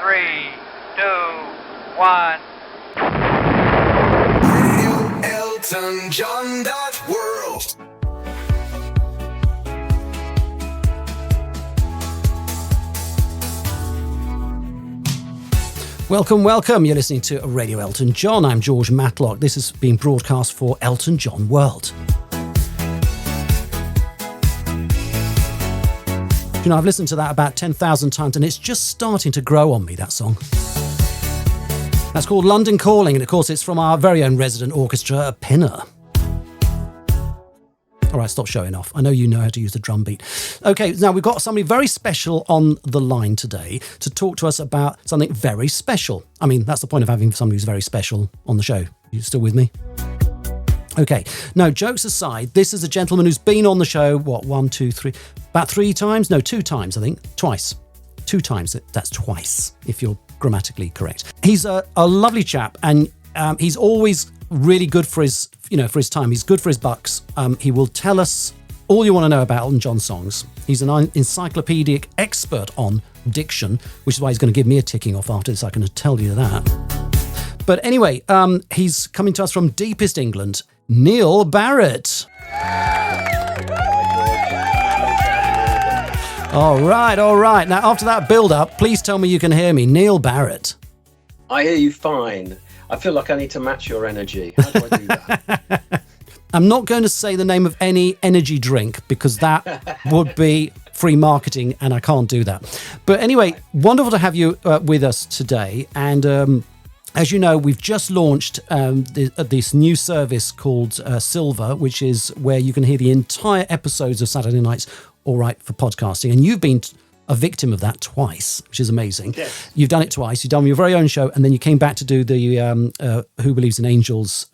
3, 2, 1. Radio Elton John.World. Welcome, welcome. You're listening to Radio Elton John. I'm George Matlock. This is being broadcast for Elton John World. You know, I've listened to that about 10,000 times and it's just starting to grow on me, that song. That's called London Calling, and of course it's from our very own resident orchestra, Pinner. All right, stop showing off. I know you know how to use the drum beat. Okay, now we've got somebody very special on the line today to talk to us about something very special. I mean, that's the point of having somebody who's very special on the show. You still with me? Okay, no, jokes aside, this is a gentleman who's been on the show, about 3 times? No, 2 times, I think. Twice. 2 times, that's twice, if you're grammatically correct. He's a lovely chap, and he's always really good for his time. He's good for his bucks. He will tell us all you want to know about Elton John songs. He's an encyclopedic expert on diction, which is why he's going to give me a ticking off after this. I can tell you that. But anyway, he's coming to us from deepest England, Neil Barrett. All right. Now, after that build-up, please tell me you can hear me. Neil Barrett. I hear you fine. I feel like I need to match your energy. How do I do that? I'm not going to say the name of any energy drink because that would be free marketing and I can't do that. But anyway, wonderful to have you with us today. And as you know, we've just launched this new service called Silver, which is where you can hear the entire episodes of Saturday Nights All Right for podcasting. And you've been a victim of that twice, which is amazing. Yes. You've done it twice. You've done your very own show, and then you came back to do the Who Believes in Angels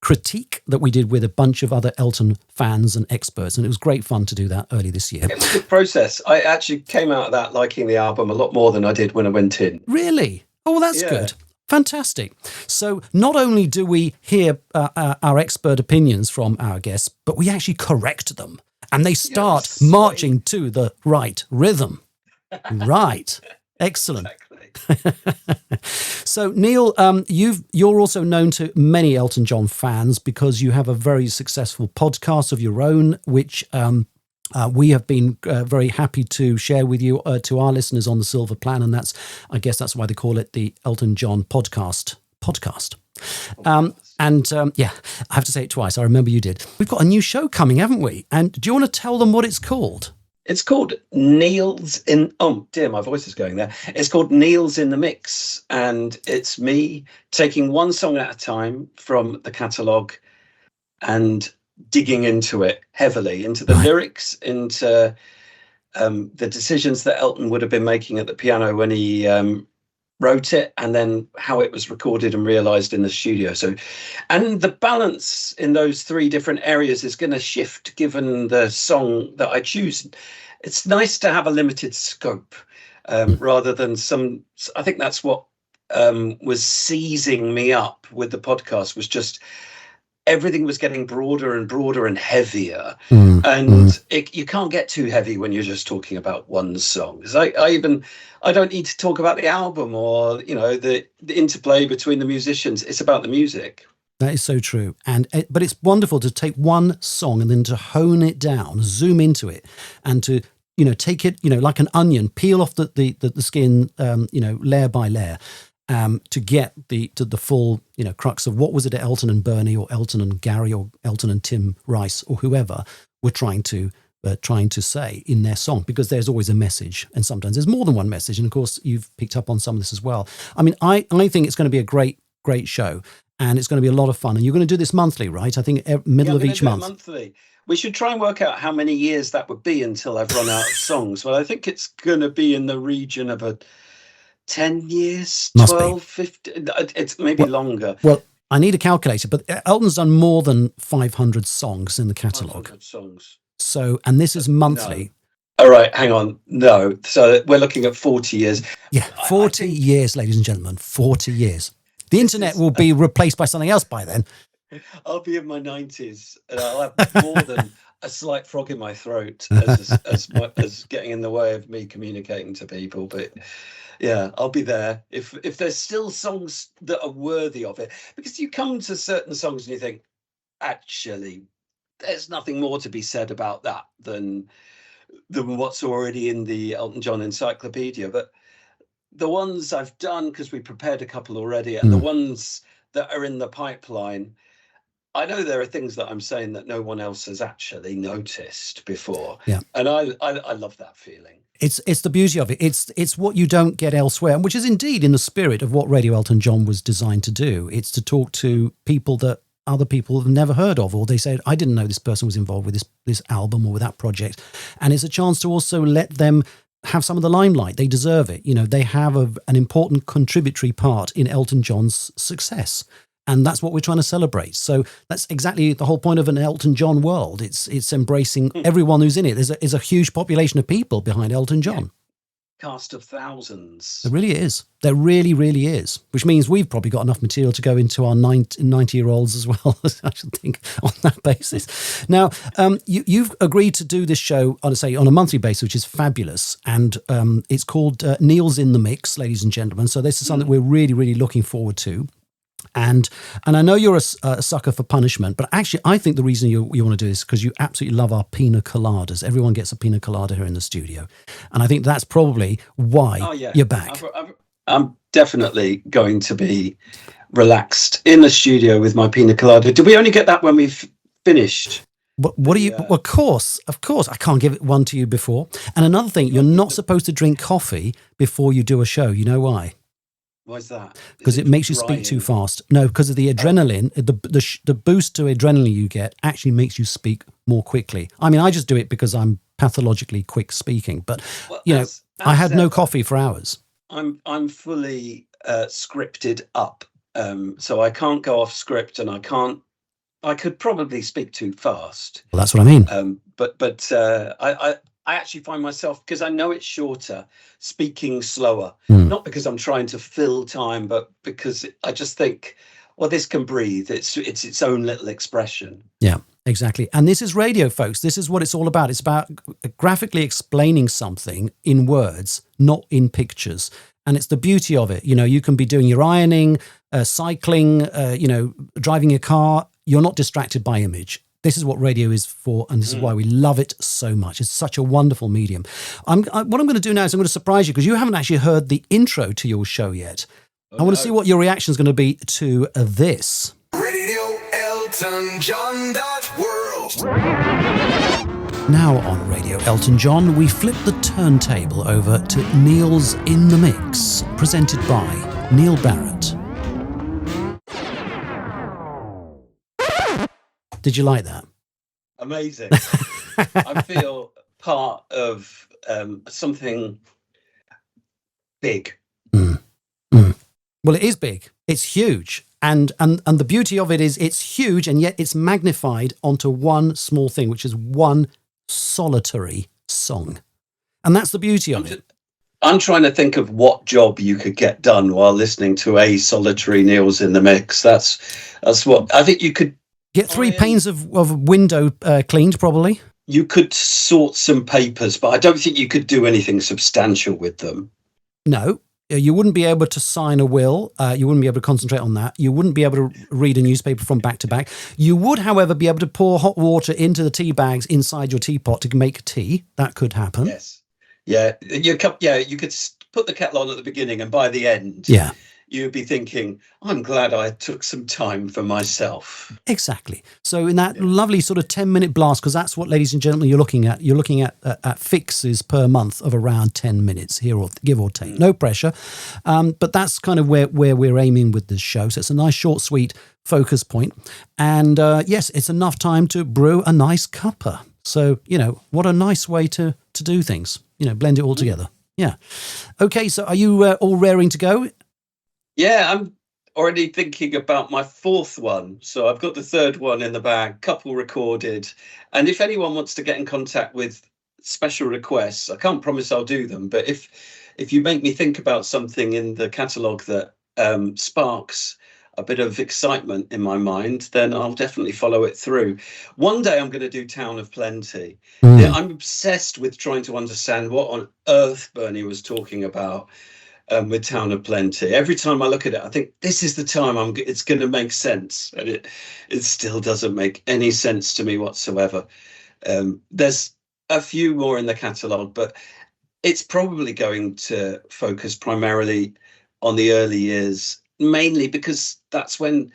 critique that we did with a bunch of other Elton fans and experts, and it was great fun to do that early this year. It was a good process. I actually came out of that liking the album a lot more than I did when I went in. Really? Oh, well, that's good. Fantastic. So not only do we hear our expert opinions from our guests, but we actually correct them. And they start marching to the right rhythm. Right. Excellent. Exactly. So, Neil, you're also known to many Elton John fans because you have a very successful podcast of your own, which we have been very happy to share with you, to our listeners on the Silver Plan. And I guess that's why they call it the Elton John podcast. Yeah, I have to say it twice. I remember you did. We've got a new show coming, haven't we? And do you want to tell them what it's called? It's called Neil's in... Oh, dear, my voice is going there. It's called Neil's in the Mix. And it's me taking one song at a time from the catalogue and digging into it heavily, into the lyrics, into the decisions that Elton would have been making at the piano when he... wrote it, and then how it was recorded and realized in the studio. So, and the balance in those 3 different areas is going to shift given the song that I choose. It's nice to have a limited scope rather than some. I think that's what was seizing me up with the podcast, was just everything was getting broader and broader and heavier. You can't get too heavy when you're just talking about one song. I don't need to talk about the album or, the interplay between the musicians. It's about the music. That is so true. But it's wonderful to take one song and then to hone it down, zoom into it, and to, take it, like an onion, peel off the skin, layer by layer. To get to the full, crux of what was it that Elton and Bernie or Elton and Gary or Elton and Tim Rice or whoever were trying to say in their song, because there's always a message, and sometimes there's more than one message. And of course, you've picked up on some of this as well. I mean, I think it's going to be a great show, and it's going to be a lot of fun. And you're going to do this monthly, right? I think middle of each month. Monthly. We should try and work out how many years that would be until I've run out of songs. Well, I think it's going to be in the region of 10 years, 12, 15, it's maybe longer. Well, I need a calculator, but Elton's done more than 500 songs in the catalogue. 500 songs. So, and this is monthly. No. All right, hang on. No, so we're looking at 40 years. Yeah, 40 years, ladies and gentlemen, 40 years. The internet will be replaced by something else by then. I'll be in my 90s and I'll have more than a slight frog in my throat as getting in the way of me communicating to people. But yeah, I'll be there if there's still songs that are worthy of it, because you come to certain songs and you think, actually, there's nothing more to be said about that than what's already in the Elton John encyclopedia. But the ones I've done, because we prepared a couple already, and the ones that are in the pipeline, I know there are things that I'm saying that no one else has actually noticed before. Yeah. And I love that feeling. It's the beauty of it. It's what you don't get elsewhere, which is indeed in the spirit of what Radio Elton John was designed to do. It's to talk to people that other people have never heard of, or they say, I didn't know this person was involved with this album or with that project. And it's a chance to also let them have some of the limelight. They deserve it. You know, they have an important contributory part in Elton John's success. And that's what we're trying to celebrate. So that's exactly the whole point of an Elton John world. It's embracing everyone who's in it. There's a huge population of people behind Elton John. Yeah. Cast of thousands. There really is. There really, really is. Which means we've probably got enough material to go into our 90-year-olds as well, I should think, on that basis. Now, you've agreed to do this show on a monthly basis, which is fabulous. And it's called Neil's in the Mix, ladies and gentlemen. So this is something we're really, really looking forward to. And I know you're a sucker for punishment, but actually I think the reason you want to do this is because you absolutely love our pina coladas. Everyone gets a pina colada here in the studio. And I think that's probably why you're back. I'm definitely going to be relaxed in the studio with my pina colada. Do we only get that when we've finished? What do you? Well, of course. I can't give one to you before. And another thing, you're not supposed to drink coffee before you do a show. You know why? Why is that? Because it makes you speak too fast. No, because of the adrenaline, the boost to adrenaline you get actually makes you speak more quickly. I mean, I just do it because I'm pathologically quick speaking, but I had no coffee for hours. I'm fully scripted up, so I can't go off script, and I could probably speak too fast. Well, that's what I mean. But I actually find myself, because I know it's shorter, speaking slower, not because I'm trying to fill time, but because I just think, well, this can breathe. It's its own little expression. Yeah, exactly. And this is radio, folks. This is what it's all about. It's about graphically explaining something in words, not in pictures. And it's the beauty of it. You know, you can be doing your ironing, cycling, driving your car. You're not distracted by image. This is what radio is for, and this is why we love it so much. It's such a wonderful medium. What I'm going to do now is I'm going to surprise you, because you haven't actually heard the intro to your show yet. I want to see what your reaction is going to be to this. Radio Elton John .World. Now on Radio Elton John, we flip the turntable over to Neil's In the Mix, presented by Neil Barrett. Did you like that? Amazing. I feel part of something big. Well, it is big. It's huge. And the beauty of it is it's huge, and yet it's magnified onto one small thing, which is one solitary song. And that's the beauty of it. I'm trying to think of what job you could get done while listening to a solitary Neil's in the Mix. That's what I think you could. Get 3 panes of window cleaned, probably. You could sort some papers, but I don't think you could do anything substantial with them. No, you wouldn't be able to sign a will. You wouldn't be able to concentrate on that. You wouldn't be able to read a newspaper from back to back. You would, however, be able to pour hot water into the tea bags inside your teapot to make tea. That could happen. Yes. Yeah. You could put the kettle on at the beginning, and by the end, you'd be thinking, I'm glad I took some time for myself. Exactly. So in that lovely sort of 10-minute blast, because that's what, ladies and gentlemen, you're looking at fixes per month of around 10 minutes, here or give or take. No pressure. But that's kind of where we're aiming with this show. So it's a nice, short, sweet focus point. And yes, it's enough time to brew a nice cuppa. So, what a nice way to do things. Blend it all together. Yeah. Okay, so are you all raring to go? Yeah, I'm already thinking about my 4th one. So I've got the 3rd one in the bag, couple recorded. And if anyone wants to get in contact with special requests, I can't promise I'll do them. But if you make me think about something in the catalogue that sparks a bit of excitement in my mind, then I'll definitely follow it through. One day I'm going to do Town of Plenty. Yeah, I'm obsessed with trying to understand what on earth Bernie was talking about with Town of Plenty. Every time I look at it, I think this is the time it's going to make sense, and it still doesn't make any sense to me whatsoever. There's a few more in the catalogue, but it's probably going to focus primarily on the early years, mainly because that's when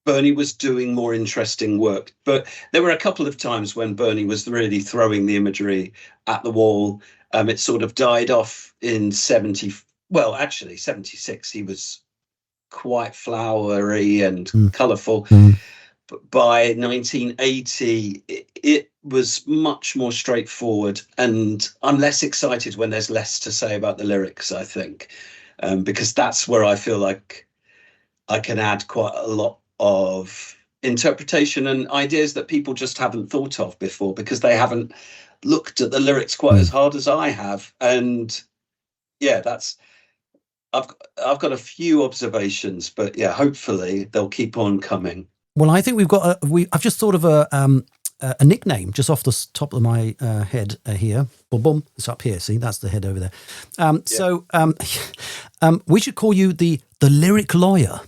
Bernie was doing more interesting work. But there were a couple of times when Bernie was really throwing the imagery at the wall. It sort of died off in 76. He was quite flowery and colourful. But by 1980, it was much more straightforward. And I'm less excited when there's less to say about the lyrics, I think, because that's where I feel like I can add quite a lot of interpretation and ideas that people just haven't thought of before, because they haven't looked at the lyrics quite as hard as I have. And yeah, I've got a few observations, but yeah, hopefully they'll keep on coming. Well, I think I've just thought of a nickname just off the top of my head here. Boom, boom. It's up here. See, that's the head over there. So we should call you the lyric lawyer.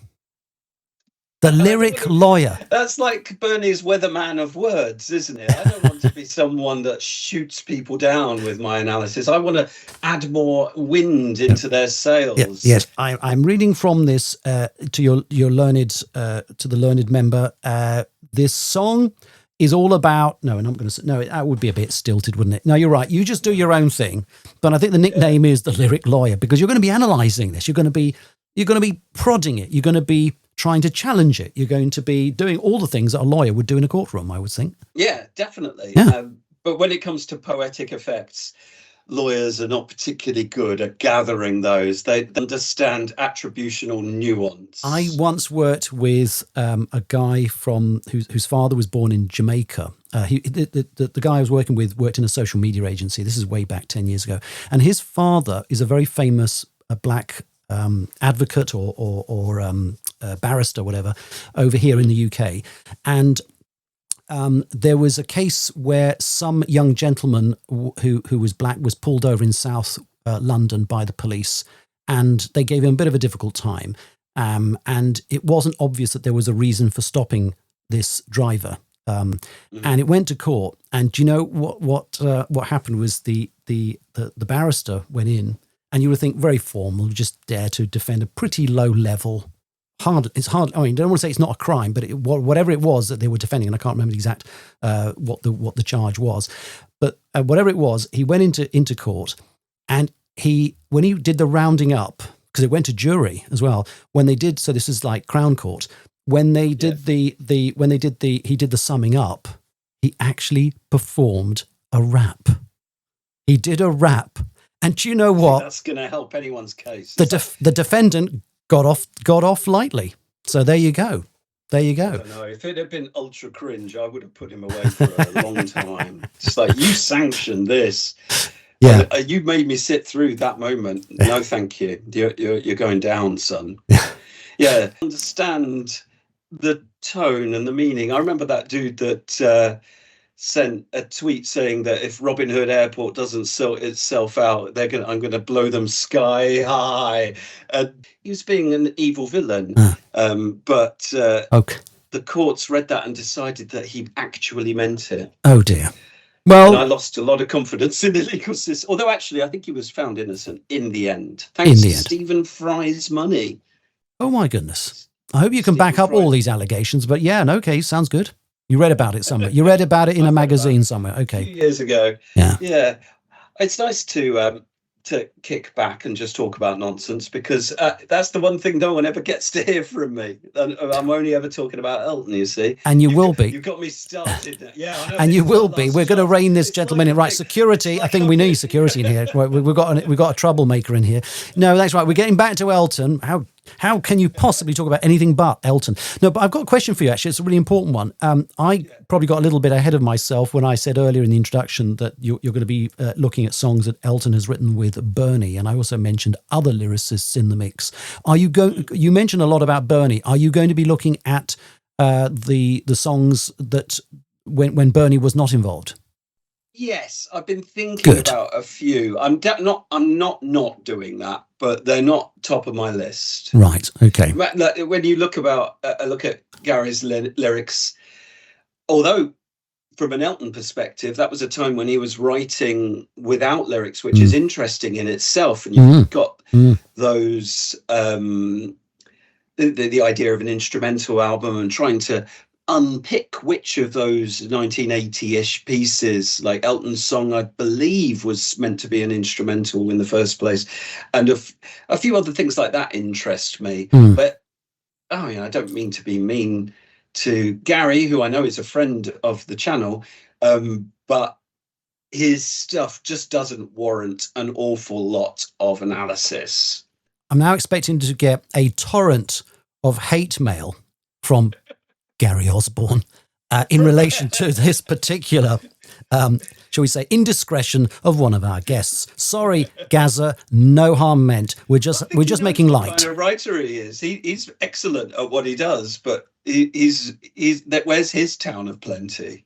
The lyric lawyer. That's like Bernie's weatherman of words, isn't it? I don't want to be someone that shoots people down with my analysis. I want to add more wind into their sails. Yes, I'm reading from this to your learned to the learned member. This song is all about. No, and I'm going to say no. That would be a bit stilted, wouldn't it? No, you're right. You just do your own thing. But I think the nickname is the lyric lawyer, because you're going to be analysing this. You're going to be prodding it. You're going to be trying to challenge it. You're going to be doing all the things that a lawyer would do in a courtroom, I would think. Yeah, definitely. Yeah. But when it comes to poetic effects, lawyers are not particularly good at gathering those. They understand attributional nuance. I once worked with a guy whose father was born in Jamaica. The guy I was working with worked in a social media agency. This is way back 10 years ago. And his father is a very famous black advocate or barrister, whatever, over here in the UK. And there was a case where some young gentleman who was black was pulled over in South London by the police, and they gave him a bit of a difficult time. And it wasn't obvious that there was a reason for stopping this driver. And it went to court. And do you know what happened was the barrister went in. And you would think very formal, just dare to defend a pretty low level. It's hard. I mean, I don't want to say it's not a crime, but whatever it was that they were defending, and I can't remember the exact what the charge was, but whatever it was, he went into court, and when he did the rounding up, because it went to jury as well. When they did, so this is like Crown Court. When they did he did the summing up. He actually performed a rap. He did a rap. And do you know what? That's going to help anyone's case. The defendant got off lightly. So there you go. There you go. I don't know. If it had been ultra cringe, I would have put him away for a long time. Just like, you sanctioned this. Yeah. You made me sit through that moment. No, thank you. You're going down, son. Yeah. Understand the tone and the meaning. I remember that dude that sent a tweet saying that if Robin Hood Airport doesn't sort itself out, I'm going to blow them sky high. He was being an evil villain, but the courts read that and decided that he actually meant it. Oh dear. Well, and I lost a lot of confidence in the legal system. Although actually, I think he was found innocent in the end, thanks to Stephen Fry's money. Oh my goodness! I hope you can back up all these allegations. But yeah, okay, sounds good. You read about it somewhere. You read about it in a magazine somewhere. Okay. A few years ago. Yeah. It's nice to kick back and just talk about nonsense, because that's the one thing no one ever gets to hear from me. I'm only ever talking about Elton, you see. And you will be. You've got me started. Yeah, I know. And you will be. We're going to rein this gentleman in. Right, security. I think we need security in here. We've got a troublemaker in here. No, that's right. We're getting back to Elton. How How can you possibly talk about anything but Elton? No, but I've got a question for you, actually. It's a really important one. I probably got a little bit ahead of myself when I said earlier in the introduction that you're going to be looking at songs that Elton has written with Bernie, and I also mentioned other lyricists in the mix. You mentioned a lot about Bernie. Are you going to be looking at the songs that when Bernie was not involved? Yes, I've been thinking about a few. I'm not doing that, but they're not top of my list. Right. Okay. When you look at Gary's lyrics, although from an Elton perspective, that was a time when he was writing without lyrics, which is interesting in itself. And you've got those the idea of an instrumental album and trying to unpick which of those 1980-ish pieces, like Elton's song, I believe, was meant to be an instrumental in the first place, and a few other things like that interest me. But I don't mean to be mean to Gary, who I know is a friend of the channel, but his stuff just doesn't warrant an awful lot of analysis. I'm now expecting to get a torrent of hate mail from Gary Osborne in relation to this particular, shall we say, indiscretion of one of our guests. Sorry, Gazza, no harm meant. We're just making light. What kind of writer he is. He's excellent at what he does, but where's his town of plenty?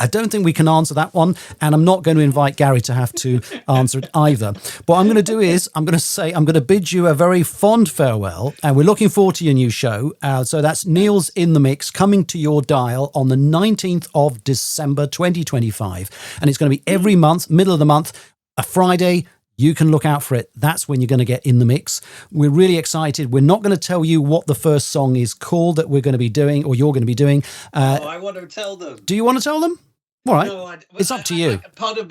I don't think we can answer that one, and I'm not going to invite Gary to have to answer it either. What I'm going to do is I'm going to bid you a very fond farewell, and we're looking forward to your new show. So that's Neil's in the Mix, coming to your dial on the 19th of December 2025, and it's going to be every month, middle of the month, a Friday. You can look out for it. That's when you're going to get in the mix. We're really excited. We're not going to tell you what the first song is called that we're going to be doing, or you're going to be doing. I want to tell them. Do you want to tell them? All right. No, it's up to you. Part of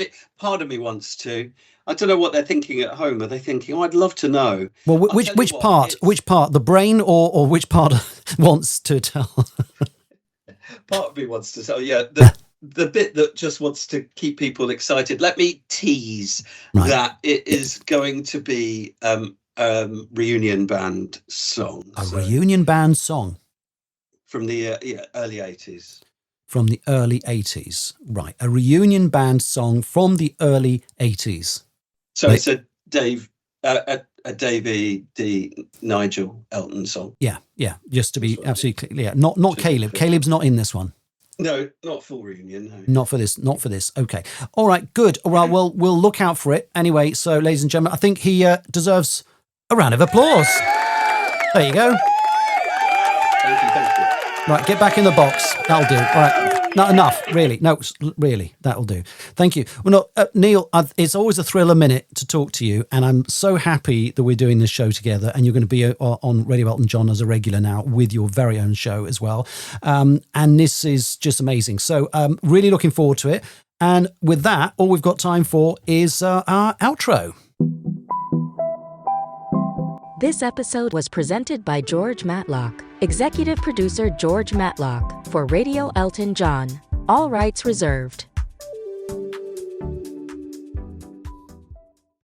me wants to. I don't know what they're thinking at home. Are they thinking, I'd love to know? Well, which part? Which part? The brain or which part wants to tell? Part of me wants to tell, the bit that just wants to keep people excited. Let me tease that it is going to be reunion band song. Reunion band song? From the early 80s. From the early 80s. Right. A reunion band song from the early 80s. So it's a Davey D. Nigel Elton song. Yeah. Just to be absolutely clear. Not Caleb. Caleb's not in this one. No, not full reunion. No. Not for this. Okay. All right, good. All right, well, we'll look out for it. Anyway, so ladies and gentlemen, I think he deserves a round of applause. There you go. Thank you. Right, get back in the box. That'll do. All right. Not enough, really. No, really, that'll do. Thank you. Well, no, Neil, it's always a thrill a minute to talk to you, and I'm so happy that we're doing this show together, and you're going to be on Radio Elton John as a regular now with your very own show as well. And this is just amazing. So really looking forward to it. And with that, all we've got time for is our outro. This episode was presented by George Matlock, executive producer George Matlock, for Radio Elton John. All rights reserved.